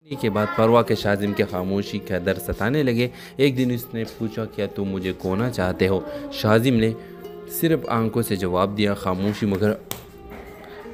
کے بعد پروا کے شازم کے خاموشی کا در ستانے لگے۔ ایک دن اس نے پوچھا کیا تم مجھے کھونا چاہتے ہو؟ شازم نے صرف آنکھوں سے جواب دیا، خاموشی مگر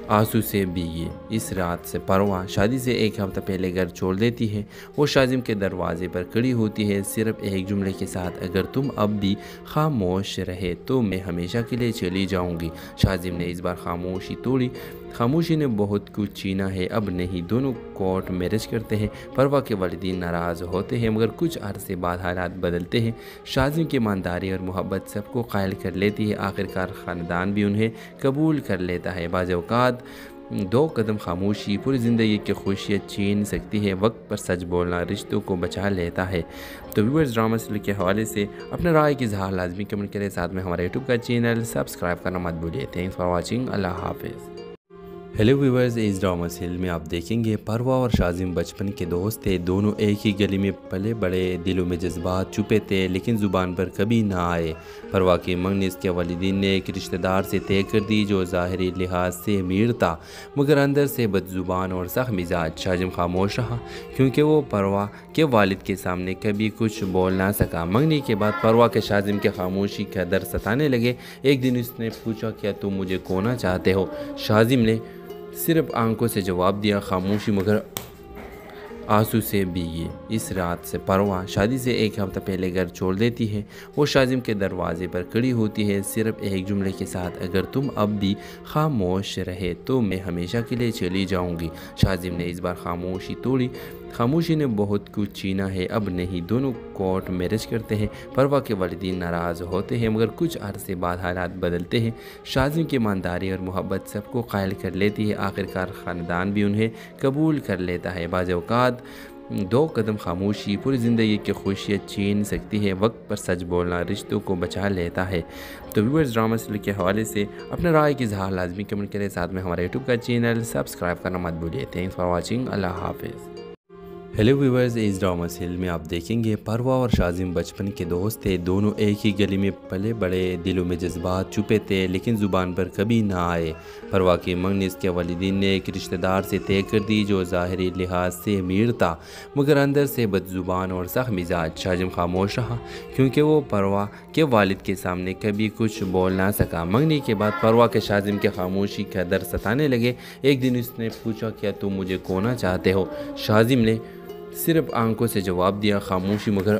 آنسو سے بھیگی۔ اس رات سے پروا شادی سے ایک ہفتہ پہلے گھر چھوڑ دیتی ہے۔ وہ شازم کے دروازے پر کھڑی ہوتی ہے، صرف ایک جملے کے ساتھ، اگر تم اب بھی خاموش رہے تو میں ہمیشہ کے لیے چلی جاؤں گی۔ شازم نے اس بار خاموشی توڑی۔ خاموشی نے بہت کچھ چھینا ہے، اب نہیں۔ دونوں کورٹ میرج کرتے ہیں۔ پروا کے والدین ناراض ہوتے ہیں مگر کچھ عرصے بعد حالات بدلتے ہیں۔ شازم کی ایمانداری اور محبت سب کو قائل کر لیتی ہے، آخرکار خاندان بھی انہیں قبول کر لیتا ہے۔ بعض اوقات دو قدم خاموشی پوری زندگی کی خوشیاں چھین سکتی ہے۔ وقت پر سچ بولنا رشتوں کو بچا لیتا ہے۔ تو ویورز، ڈرامہ سیریل کے حوالے سے اپنے رائے کی اظہار لازمی کمنٹ کریں، ساتھ میں ہمارے یوٹیوب کا چینل سبسکرائب کرنا مت بھولیے۔ Thanks for watching. اللہ حافظ۔ ہیلو ویورز، اس ڈرامہ سیریل میں آپ دیکھیں گے پروا اور شازم بچپن کے دوست تھے۔ دونوں ایک ہی گلی میں پلے بڑے، دلوں میں جذبات چھپے تھے لیکن زبان پر کبھی نہ آئے۔ پروا کی منگنی اس کے والدین نے ایک رشتہ دار سے طے کر دی جو ظاہری لحاظ سے امیر تھا مگر اندر سے بد زبان اور سخت مزاج۔ شازم خاموش رہا کیونکہ وہ پروا کے والد کے سامنے کبھی کچھ بول نہ سکا۔ منگنی کے بعد پروا کے شازم کے خاموشی کا در ستانے لگے۔ ایک دن اس نے پوچھا کیا تم مجھے کھونا چاہتے ہو؟ شازم نے صرف آنکھوں سے جواب دیا، خاموشی مگر آنسو سے بھیگی۔ اس رات سے پروا شادی سے ایک ہفتہ پہلے گھر چھوڑ دیتی ہے۔ وہ شازم کے دروازے پر کھڑی ہوتی ہے، صرف ایک جملے کے ساتھ، اگر تم اب بھی خاموش رہے تو میں ہمیشہ کے لیے چلی جاؤں گی۔ شازم نے اس بار خاموشی توڑی۔ خاموشی نے بہت کچھ چھینا ہے، اب نہیں۔ دونوں کورٹ میرج کرتے ہیں۔ پروا کے والدین ناراض ہوتے ہیں مگر کچھ عرصے بعد حالات بدلتے ہیں۔ شازم کی ایمانداری اور محبت سب کو قائل کر لیتی ہے، آخرکار خاندان بھی انہیں قبول کر لیتا ہے۔ بعض اوقات دو قدم خاموشی پوری زندگی کی خوشیاں چھین سکتی ہے۔ وقت پر سچ بولنا رشتوں کو بچا لیتا ہے۔ تو ویورز، ڈرامہ سیریل کے حوالے سے اپنے رائے کی اظہار لازمی کمنٹ کریں، ساتھ میں ہمارے یوٹیوب کا چینل سبسکرائب کرنا مت بھولیے۔ Thanks for watching. اللہ حافظ۔ ہیلو ویورز، اس ڈرامہ سیریل میں آپ دیکھیں گے پروا اور شازم بچپن کے دوست تھے۔ دونوں ایک ہی گلی میں پلے بڑے، دلوں میں جذبات چھپے تھے لیکن زبان پر کبھی نہ آئے۔ پروا کی منگنی اس کے والدین نے ایک رشتہ دار سے طے کر دی جو ظاہری لحاظ سے امیر تھا مگر اندر سے بد زبان اور سخت مزاج۔ شازم خاموش رہا کیونکہ وہ پروا کے والد کے سامنے کبھی کچھ بول نہ سکا۔ منگنی کے بعد پروا کے شازم کے خاموشی کا در ستانے لگے۔ ایک دن اس نے پوچھا کیا تم مجھے کھونا چاہتے ہو؟ شازم نے صرف آنکھوں سے جواب دیا، خاموشی مگر